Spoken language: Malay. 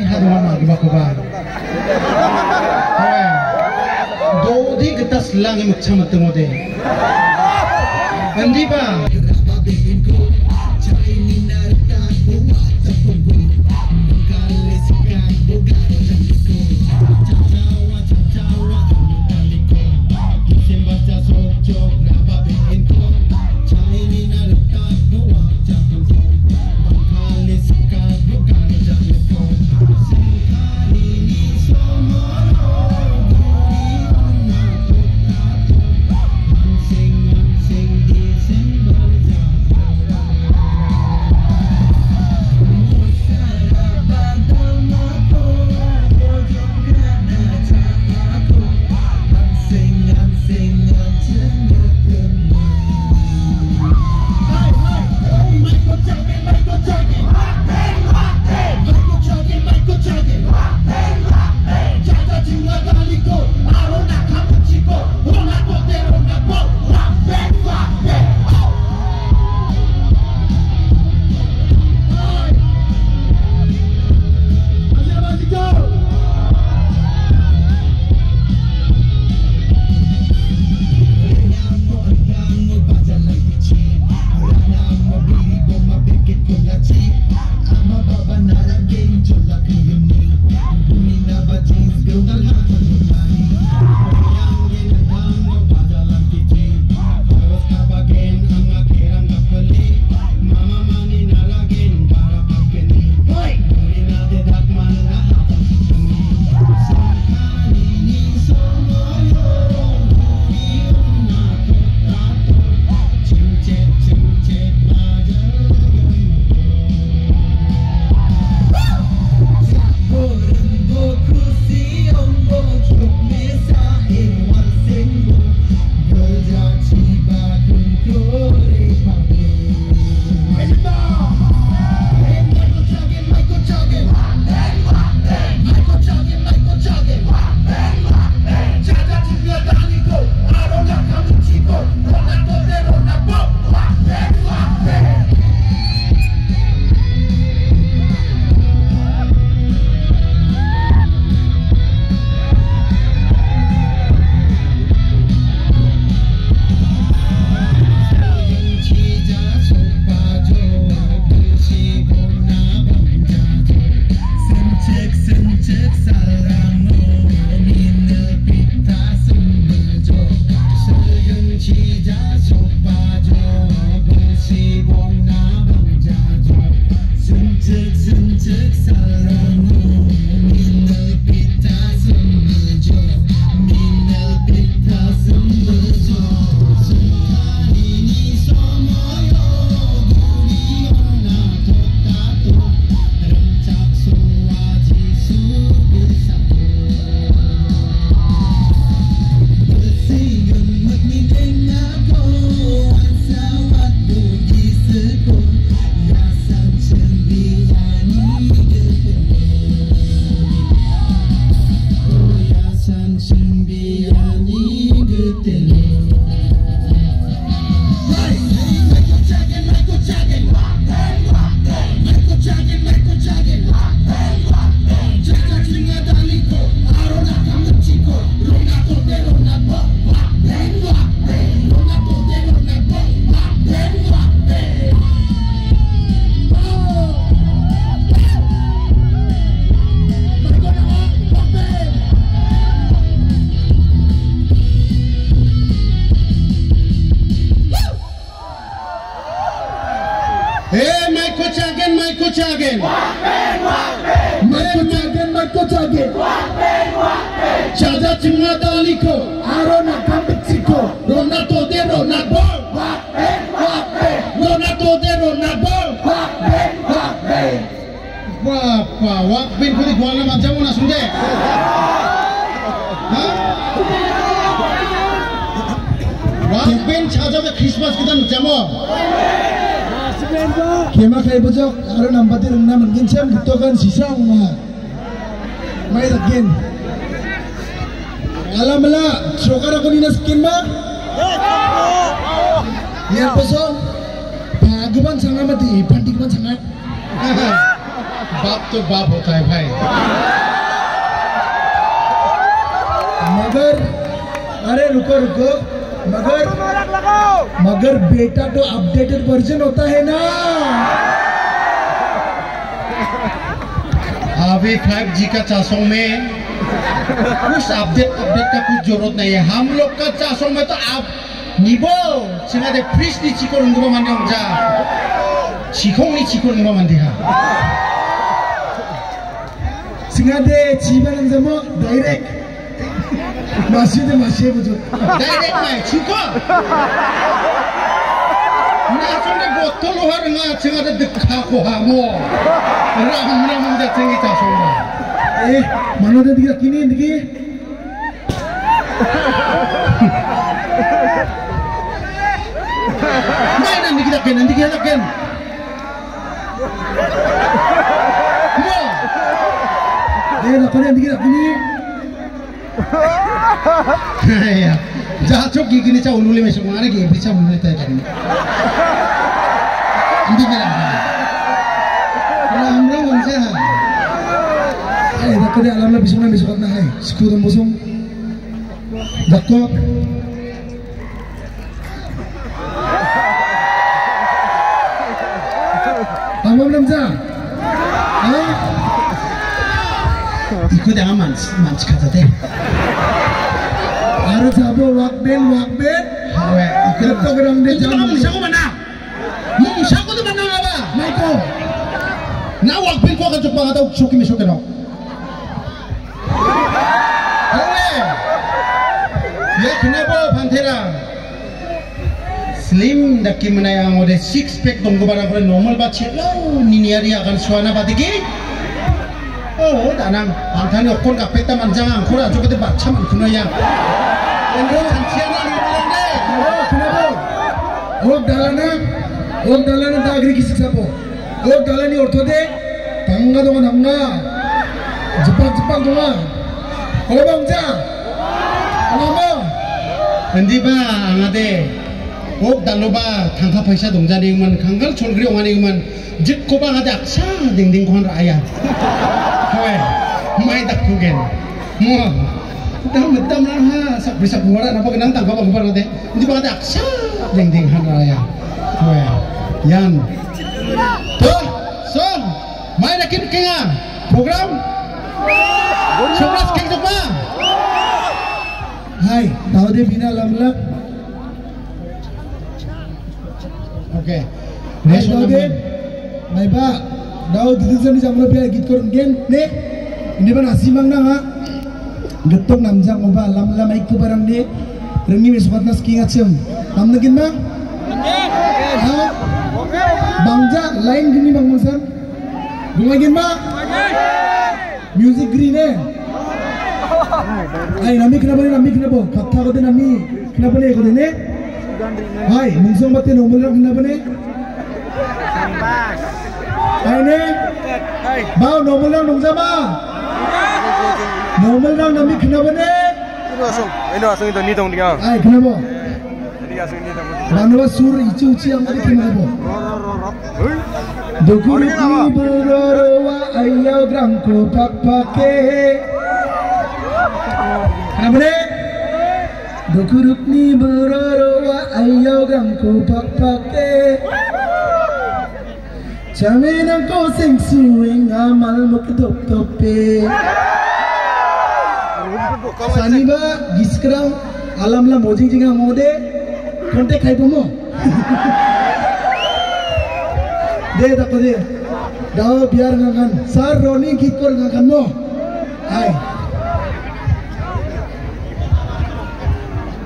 Haduhan magibakuba. Hawe. Dodi getas lang imukcha matengode. Andiba. Hey, my coach again. Jaja chinga daliko, Arona Gambitsiko, Ronaldo de Ronaldo, Ronaldo de Ronaldo, Wakbin kuli kuala macam mana sunde? Wakbin caja be Christmas kita macam Kema kaya bojok, aro nampati rungna mungkin siam gitu kan sisa rumah. Mai lagi. Alamala, sokara ko nina skin ma? Yan po so, pag-uban sangat mati, pantik man sangat. बाप तो बाप होता है भाई। मगर अरे रुको रुको, मगर बेटा तो अपडेटेड वर्जन होता है ना। अभी 5G का चासों में कुछ अपडेट का कुछ जरूरत नहीं है। हम लोग का चासों में तो आप निबो सिंगा दे फ्रिज नी चिको रुंगो माने जा चिकों नी चिको रुंगो माने हा सिंगा दे चिबन जमो direct masih betul. Direct mai chico. Na sonde botol har nga chinga de dekha ko ha mo. Ram da chingi ta sonda. Mano de diga kini digi. Mai nan digi da ken Mo. Na kone digi da kini. Ya, jatuh gini cah ulule mesok mana gini bisa ulule tadi. Ini bilang, ram mangsa. Dah kena alam lah besok na hai. Sekolah musim, dakok. Amam namza, ikut dengan mans kata deh. Harus apa wakben. Ikut program deh. Itu kamu musaku mana? Musaku tu mana apa? Maiko. Nah wakben kau akan coba atau shoki mesok kenal. Ya kenapa Pantera? Slim dah kimana yang ada six pack tunggu barang normal baca lo nini hari akan suana batiki. Oh, danang, antara okon kapita manjangan, kora juga tu baca mankuno yang. Enggak, cianan orang deh. Kenapa? Ok dalana tak agri kisah siapa? Ok dalani orto deh, tangga dong. Jepang dong. Kalau bangsa, apa? Nanti bah, angade. Ok daloba, tangka paisa dong jadi man, kanggal congri orang ini man. Jik ko ba ngade aksa ding kon raya. Hoy, mai dak kugen. Mo. Dam lah ha, sak bisa buara napa kenang tangka ba kubar ngade. Ndi ba ngade aksa ding han raya. Hoy, yan. Tuh, son. Mai dak kenga. Program. Sobras keng jok ba. Hai, tahu deh bina lamla. Okay. Next tahu deh. Mai ba, dah didisan ni jamlah biar git korun gen, ne? Ini pun nasi mangga ha. Getok namjang oba, lamla mai ku barang ne. Rengi mesbat nas king acem. Nam nagin ma? Ha? Bangja line gini bang masan. Gumagin ma? Music green ne? Hai, nami kenapa? Kata kau tu nami kenapa ne kau ne? Hai, mungsong batin umur kenapa ne? Hai ne? Bau normal lang nung sama. Normal lang nami kenapa ne? Ini asing itu ni dong dia. Hai, kenapa? Ini asing ni dong. Manwa sur icu yang ada kenapa? Dukuri berdoa ayau grangko pak-pake. Kenapa ne? Dukuruk ni berdoa ayau grangko pak-pake. Jamin ang sing suing amal mo kedop-tope. Sani ba giskrang alam la mojing jinga mode kontek khai pomo. De tako de. Dao biar ngakan sar roni git kor ngakan mo. Hai.